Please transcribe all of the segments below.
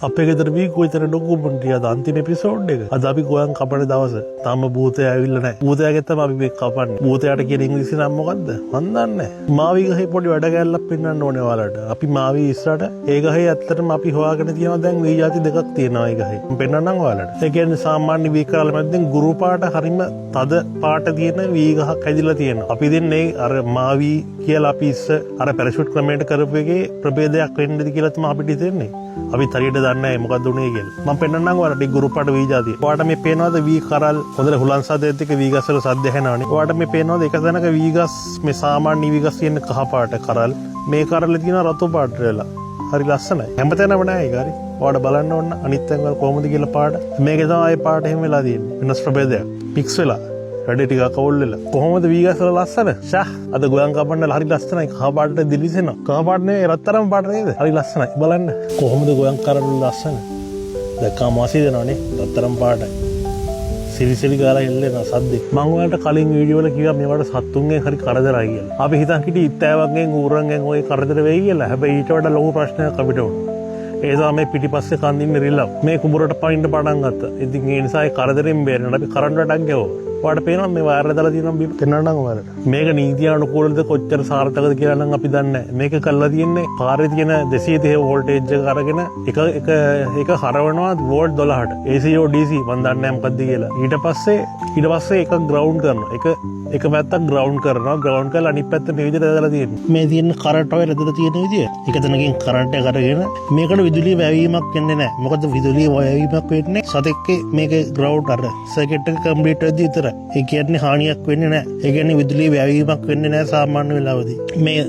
අපේ ගෙදර වී කොයිතර ඩොකුමන්ට් ටිකද අන්තිම එපිසෝඩ් එක. අද අපි ගෝයන් කපන දවස. තාම භූතයා ඇවිල්ලා නැහැ. භූතයාගෙන් තමයි අපි මේ කපන්නේ. භූතයාට කියන ඉංග්‍රීසි නම මොකද්ද? මන් දන්නේ නැහැ. මාවි ගහේ පොඩි වැඩ කැලලක් පෙන්වන්න ඕනේ ඔයාලට. අපි මාවි ඉස්සරට ඒ ගහේ ඇත්තටම අපි හොයාගෙන තියෙනවා දැන් වී જાති දෙකක් තියෙනවා ඒ ගහේ. මම පෙන්වන්නම් ඔයාලට. ඒ කියන්නේ සාමාන්‍ය වී කරාල මැද්දෙන් ගුරු පාට හරිම තද පාට තියෙන වී ගහක් ඇදිලා තියෙනවා. අපි දෙන්නේ අර මාවි කියලා අපි අර පැරෂූට් ක්‍රමයට කරපු එකේ ප්‍රභේදයක් වෙන්නද කියලා තමයි අපිට හිතෙන්නේ. අපි හරියට දන්නේ නැහැ මොකක්ද උනේ කියලා. මම පෙන්නන්නම් ඔයාලට ගුරු පාට වී જાතිය. ඔයාලට මේ පේනවද වී කරල් හොඳට හුලන් සද්දෙත් එක්ක වී ගස් වල සද්ද ඇහෙනවනේ. ඔයාලට මේ පේනවද එක තැනක වී ගස් මේ සාමාන්‍ය වී ගස් තියෙන කහ පාට කරල් මේ කරල්ලේ තියෙන රතු පාට වෙලා. හරි ලස්සනයි. හැමතැනම නෑ ඒක හරි. ඔයාලට බලන්න ඕන අනිත් තැන් වල කොහොමද කියලා පාට. මේකේ තමයි ආයේ පාට එහෙම වෙලා තියෙන්නේ. වෙනස් ප්‍රභේදයක්. මික්ස් වෙලා. වැඩ ටික කවුල් වෙලා. කොහොමද වී ගස් වල ලස්සන? ෂා අද ගෝයන් කපන්න හරි ලස්සනයි. කහ පාටට දිලිසෙනවා. කහ පාට නෙවෙයි රත්තරන් පාට නේද? හරි ලස්සනයි. බලන්න. කොහොමද ගෝයන් කරවල ලස්සන? දැක්කම වාසිය දෙනවනේ. රත්තරන් පාටයි. සිරිසිරි ගාලා එල්ලෙන සද්දේ. මම ඔයාලට කලින් වීඩියෝ වල කිව්වා මේවට සත්තුන්ගෙන් හරි කරදරයි කියලා. අපි හිතන් හිටියේ ඉත්තෑවන්ගෙන් ඌරන්ගෙන් ඔය කරදර වෙයි කියලා. හැබැයි ඊට වඩා ලොකු ප්‍රශ්නයක් අපිට වුණා. ඒ තමයි පිටිපස්සේ කන්දින්න රිලව්. මේ කුඹරට පයින්න පටන් ගත්තා. ඉතින් ඒ නිසා ඒ කරදරෙන් බේරෙන්න අපි කරන්ට් වැඩක් ගෙවුවා. ඔයාලට පේනවා මේ වයර් දාලා තියෙනවා බිම් පෙන්වන්නම් ඔයාලට. මේක නීතියානුකූලද කොච්චර සාර්ථකද කියලා නම් අපි දන්නේ නැහැ. මේක කළා තියෙන්නේ පාරේ තියෙන 230 වෝල්ටේජ් එක අරගෙන එක හරවනවා වෝල්ට් 12ට. ACO DC මන් දන්නේ නැහැ මොකද්ද කියලා. ඊට පස්සේ එක ග්‍රවුන්ඩ් කරනවා. එක පැත්තක් ග්‍රවුන්ඩ් කරනවා. ග්‍රවුන්ඩ් කරලා අනිත් පැත්ත මේ විදිහට දාලා තියෙනවා. මේ තියෙන කරන්ට් වයර් ඇදලා තියෙන විදිය. එක තැනකින් කරන්ට් එක අරගෙන මේකට විදුලිය වැයවීමක් වෙන්නේ නැහැ. මොකද විදුලිය වැයවීමක් වෙන්නේ සතෙක්ගේ මේකේ ග්‍රවුන්ඩ් අර සර්කිට් එක කම්ප්ලීට් වෙද්දී විතරයි. ඒ කියන්නේ හානියක් වෙන්නේ නැහැ. ඒ කියන්නේ විදුලිය වැයවීමක් වෙන්නේ නැහැ සාමාන්‍ය වෙලාවදී. මේ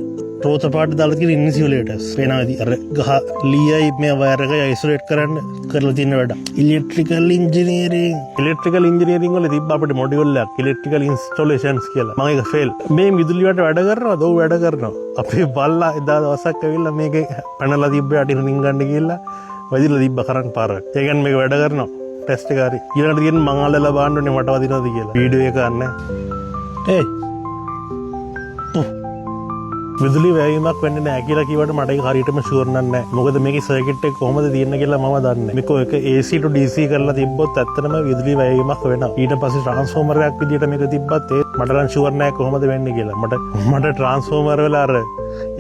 රෝස පාට දාලා තියෙන ඉන්සියුලේටර්ස් වෙනවාදී අර ගහ ලීයයි මේ වයර් එක අයිසොලේට් කරන්න කරලා තියෙන වැඩ. ඉලෙක්ට්‍රිකල් ඉන්ජිනියරින් වල තිබ්බ අපිට මොඩියුල් එකක් ඉලෙක්ට්‍රිකල් ඉන්ස්ටොලේෂන්ස් කියලා. මම ඒක ෆේල්. මේ විදුලි වලට වැඩ කරනවද? ඔව් වැඩ කරනවා. අපේ බල්ලා එදා දවසක් ඇවිල්ලා මේකේ පැනලා තිබ්බ යටින් රින් ගන්න ගිහලා වදිලා තිබ්බ කරන්ට් පාරක්. ඒ කියන්නේ මේක වැඩ කරනවා. ටෙස්ට් එක හරි. ඊළඟට තියෙන මං අල්ලලා බලන්න ඕනේ මට වදිනවද කියලා. වීඩියෝ එක ගන්න. විදුලි වැයවීමක් වෙන්නේ නැහැ කියලා කිව්වට මට ඒක හරියටම ෂුවර් නැහැ. මොකද මේකේ සර්කිට් එක කොහොමද තියෙන්නේ කියලා මම දන්නේ නැහැ. මේක එක AC to DC කරලා තිබ්බොත් ඇත්තටම විදුලි වැයවීමක් වෙනවා. ඊට පස්සේ ට්‍රාන්ස්ෆෝමර් එකක් විදියට මේක තිබ්බත් ඒ මට නම් ෂුවර් නැහැ කොහොමද වෙන්නේ කියලා. මට ට්‍රාන්ස්ෆෝමර් වල අර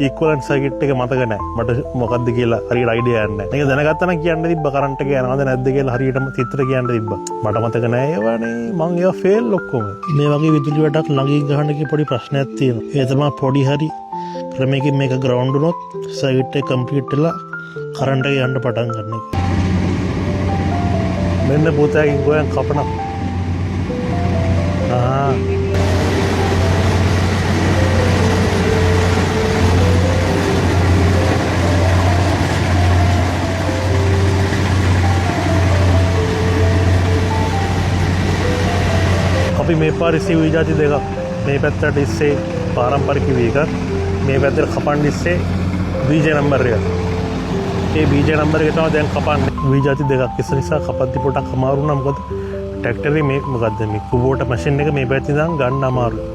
ඉක්වලන්ට් සර්කිට් එක මතක නැහැ. මට මොකද්ද කියලා හරියට අයිඩියා නැහැ. මේක දැනගත්තා නම් කියන්න තිබ්බ කරන්ට් එක යනවද නැද්ද කියලා හරියටම චිත්‍ර කියන්න තිබ්බා. මට මතක නැහැ ඒවනේ. මං ඒවා ෆේල් ඔක්කොම. මේ වගේ විදුලි වලට ළඟින් ගහන්න කි පොඩි ප්‍රශ්නයක් තියෙනවා. ඒ තමයි පොඩි හරි ක්‍රමයකින් මේක ග්‍රවුන්ඩ් වුණොත් සර්කිට් එක කම්ප්ලීට් වෙලා කරන්ට් එක යන්න පටන් ගන්න එක. මෙන්න පුතාගෙන් ගෝයන් කපනවා. අපි මේ පාරේ වී જાති දෙකක් මේ පැත්තට ඉස්සේ පාරම්පරික වී එකක් මේ පැත්තට කපන්න ඉස්සේ BJ නම්බර් එක. ඒ BJ නම්බර් එක තමයි දැන් කපන්නේ. වී જાති දෙකක් ඉස්ස නිසා කපද්දි පොඩක් අමාරු නම් මොකද ට්‍රැක්ටරේ මේ මොකද්ද මේ කුබෝට මැෂින් එක මේ පැත්තෙන් ඉඳන් ගන්න අමාරුයි.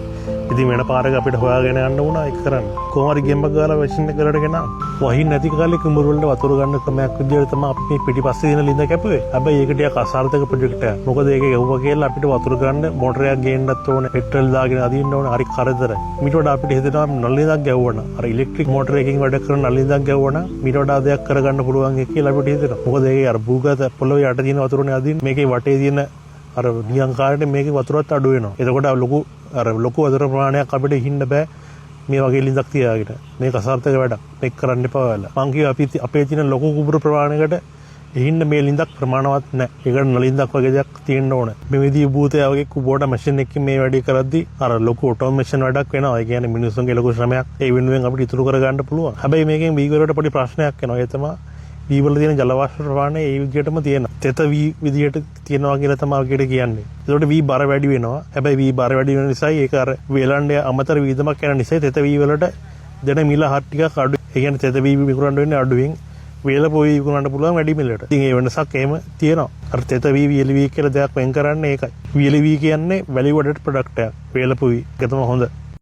ඉතින් වෙන පාරක අපිට හොයාගෙන යන්න වුණා ඒක කරන්න. කොහොම හරි ගෙම්බක් ගාලා මැෂින් එක කරට ගෙනා. වහින් නැති කාලේ කුඹුර වලට වතුර ගන්න ක්‍රමයක් විදියට තමයි අපි මේ පිටිපස්සේ දින ලිඳ කැපුවේ. හැබැයි ඒක ටිකක් අසාර්ථක ප්‍රොජෙක්ට් එකක්. මොකද ඒක ගෙවුවා කියලා අපිට වතුර ගන්න මොටරයක් ගේන්නත් ඕනේ. පෙට්‍රල් දාගෙන අදින්න ඕනේ. හරි කරදරයි. ඊට වඩා අපිට හිතෙනවා නලින්දක් ගැවුවා. අර ඉලෙක්ට්‍රික් මොටර එකකින් වැඩ කරන නලින්දක් ගැවුවා. ඊට වඩා දෙයක් කරගන්න පුළුවන් කියලා අපිට හිතෙනවා. මොකද ඒකේ අර භූගත පොළොවේ යට තියෙන වතුරනේ අදින්නේ. මේකේ වටේ තියෙන අර නියංකාරයට මේකේ වතුරත් අඩු වෙනවා. එතකොට ලොකු වතුර ප්‍රමාණයක් අපිට ඉන්න බෑ මේ වගේ ලිඳක් තියාගෙන. මේක අසාර්ථක වැඩක්. මේක කරන්න එපා ඔයාලා. මං කිව්වා අපි අපේ තියෙන ලොකු කුඹුර ප්‍රමාණයකට ඉන්න මේ ලිඳක් ප්‍රමාණවත් නැහැ. ඒකට නලින්දක් වගේ දෙයක් තියෙන්න ඕන. මේ විදිහේ භූතයා වගේ කුබෝට මැෂින් එකකින් මේ වැඩේ කරද්දී අර ලොකු ඔටෝමේෂන් වැඩක් වෙනවා. ඒ කියන්නේ මිනිස්සුන්ගේ ලොකු ශ්‍රමයක් ඒ වෙනුවෙන් අපිට ඉතුරු කරගන්න පුළුවන්. හැබැයි මේකෙන් වී වලට පොඩි ප්‍රශ්නයක් එනවා. ඒ තමයි වී වල තියෙන ජල වාෂ්ප ප්‍රමාණය ඒ විදිහටම තියෙනවා. තෙත වී විදිහට තියෙනවා කියලා තමයි අපිට කියන්නේ. ඒකට වී බර වැඩි වෙනවා. හැබැයි වී බර වැඩි වෙන නිසා ඒක අර වේලන්නේ අමතර වීදමක් යන නිසා තෙත වී වලට දෙන මිල හත් ටිකක් අඩුයි. ඒ කියන්නේ තෙත වී විකුණන්න වෙන්නේ අඩුවෙන්. වේල පොයි විකුණන්න පුළුවන් වැඩි මිලට. ඉතින් ඒ වෙනසක් එහෙම තියෙනවා. අර තෙත වී වියලි වී කියලා දෙයක් වෙන් කරන්නේ ඒකයි. වියලි වී කියන්නේ වැලියු ඇඩඩ් ප්‍රොඩක්ට් එකක්. වේල පොයි ඒක තමයි හොඳ.